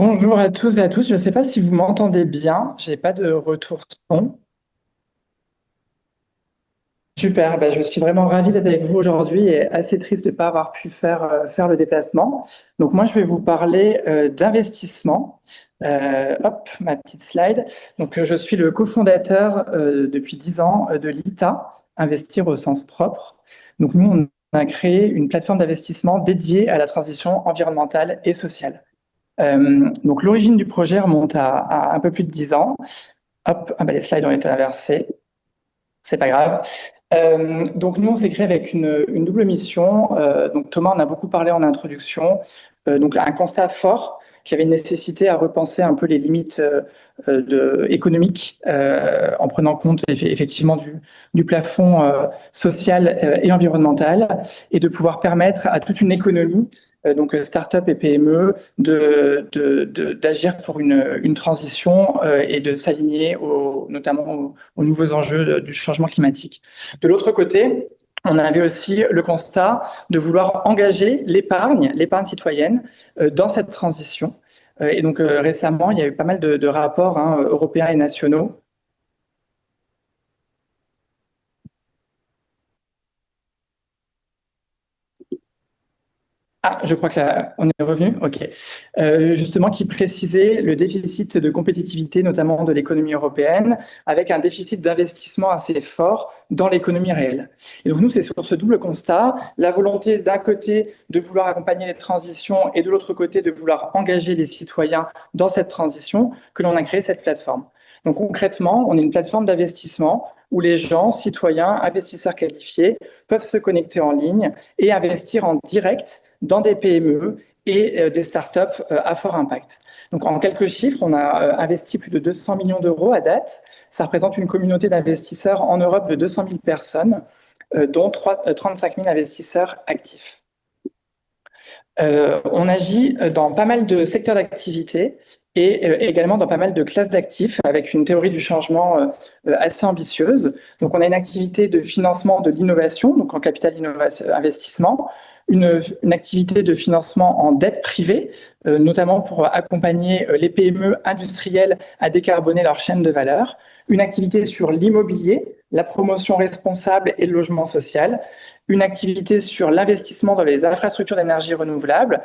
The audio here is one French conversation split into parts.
Bonjour à tous et à tous. Je ne sais pas si vous m'entendez bien. J'ai pas de retour son. Super. Je suis vraiment ravi d'être avec vous aujourd'hui et assez triste de ne pas avoir pu faire le déplacement. Donc moi, je vais vous parler d'investissement. Hop, ma petite slide. Donc je suis le cofondateur depuis 10 ans de l'ITA, Investir au sens propre. Donc nous, on a créé une plateforme d'investissement dédiée à la transition environnementale et sociale. Donc l'origine du projet remonte à un peu plus de 10 ans. Hop, les slides ont été inversés, c'est pas grave. Donc nous, on s'est créé avec une double mission. Donc Thomas en a beaucoup parlé en introduction. Donc un constat fort qu'il y avait une nécessité à repenser un peu les limites économiques en prenant compte effectivement du plafond social et environnemental et de pouvoir permettre à toute une économie donc start-up et PME, d'agir pour une transition et de s'aligner notamment aux nouveaux enjeux du changement climatique. De l'autre côté, on avait aussi le constat de vouloir engager l'épargne citoyenne dans cette transition. Et donc récemment, il y a eu pas mal de rapports européens et nationaux. Ah, je crois que là, on est revenu. OK. Justement, qui précisait le déficit de compétitivité, notamment de l'économie européenne, avec un déficit d'investissement assez fort dans l'économie réelle. Et donc, nous, c'est sur ce double constat, la volonté d'un côté de vouloir accompagner les transitions et de l'autre côté de vouloir engager les citoyens dans cette transition que l'on a créé cette plateforme. Donc, concrètement, on est une plateforme d'investissement où les gens, citoyens, investisseurs qualifiés, peuvent se connecter en ligne et investir en direct dans des PME et des startups à fort impact. Donc, en quelques chiffres, on a investi plus de 200 millions d'euros à date. Ça représente une communauté d'investisseurs en Europe de 200 000 personnes, dont 35 000 investisseurs actifs. On agit dans pas mal de secteurs d'activité et également dans pas mal de classes d'actifs avec une théorie du changement assez ambitieuse. Donc, on a une activité de financement de l'innovation, donc en capital investissement, une activité de financement en dette privée, notamment pour accompagner les PME industrielles à décarboner leur chaîne de valeur, une activité sur l'immobilier, la promotion responsable et le logement social, une activité sur l'investissement dans les infrastructures d'énergie renouvelable,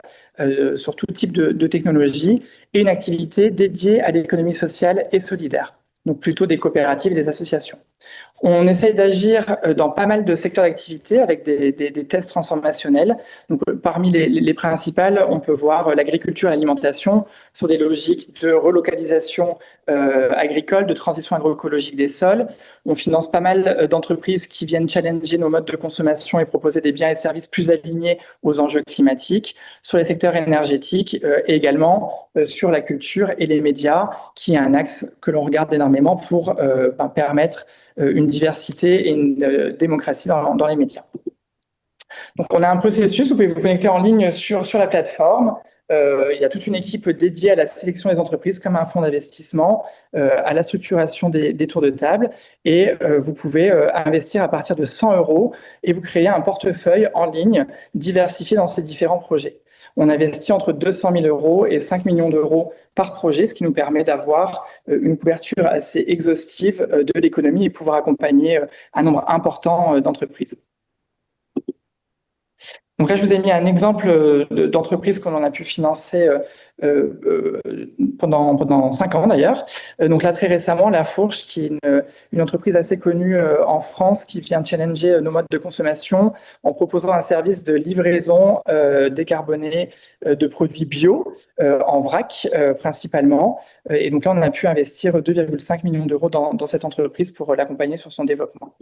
sur tout type de technologie, et une activité dédiée à l'économie sociale et solidaire, donc plutôt des coopératives et des associations. On essaye d'agir dans pas mal de secteurs d'activité avec des tests transformationnels. Donc, parmi les principales, on peut voir l'agriculture et l'alimentation sur des logiques de relocalisation agricole, de transition agroécologique des sols. On finance pas mal d'entreprises qui viennent challenger nos modes de consommation et proposer des biens et services plus alignés aux enjeux climatiques, sur les secteurs énergétiques et également sur la culture et les médias, qui est un axe que l'on regarde énormément pour permettre une diversité et une démocratie dans les médias. Donc, on a un processus, vous pouvez vous connecter en ligne sur la plateforme. Il y a toute une équipe dédiée à la sélection des entreprises, comme un fonds d'investissement, à la structuration des tours de table. Et vous pouvez investir à partir de 100 euros et vous créer un portefeuille en ligne diversifié dans ces différents projets. On investit entre 200 000 euros et 5 millions d'euros par projet, ce qui nous permet d'avoir une couverture assez exhaustive de l'économie et pouvoir accompagner un nombre important d'entreprises. Donc là, je vous ai mis un exemple d'entreprise que l'on a pu financer pendant 5 ans d'ailleurs. Donc là, très récemment, La Fourche, qui est une entreprise assez connue en France, qui vient challenger nos modes de consommation en proposant un service de livraison décarboné de produits bio en vrac principalement. Et donc là, on a pu investir 2,5 millions d'euros dans cette entreprise pour l'accompagner sur son développement.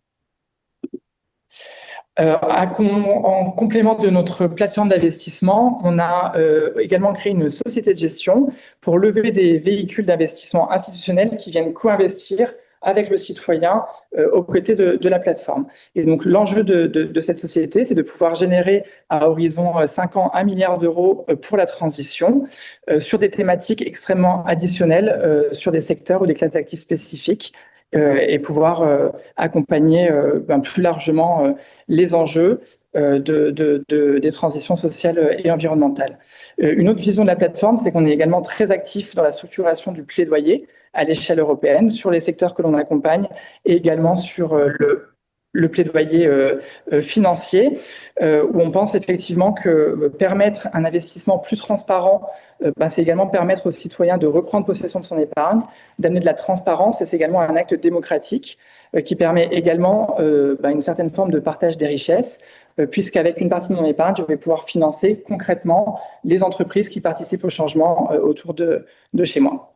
En complément de notre plateforme d'investissement, on a également créé une société de gestion pour lever des véhicules d'investissement institutionnels qui viennent co-investir avec le citoyen aux côtés de la plateforme. Et donc, l'enjeu de cette société, c'est de pouvoir générer à horizon 5 ans 1 milliard d'euros pour la transition sur des thématiques extrêmement additionnelles, sur des secteurs ou des classes d'actifs spécifiques. et pouvoir accompagner plus largement les enjeux des transitions sociales et environnementales. Une autre vision de la plateforme, c'est qu'on est également très actif dans la structuration du plaidoyer à l'échelle européenne sur les secteurs que l'on accompagne et également sur le plaidoyer financier, où on pense effectivement que permettre un investissement plus transparent, c'est également permettre aux citoyens de reprendre possession de son épargne, d'amener de la transparence, et c'est également un acte démocratique qui permet également une certaine forme de partage des richesses, puisqu'avec une partie de mon épargne, je vais pouvoir financer concrètement les entreprises qui participent au changement autour de chez moi.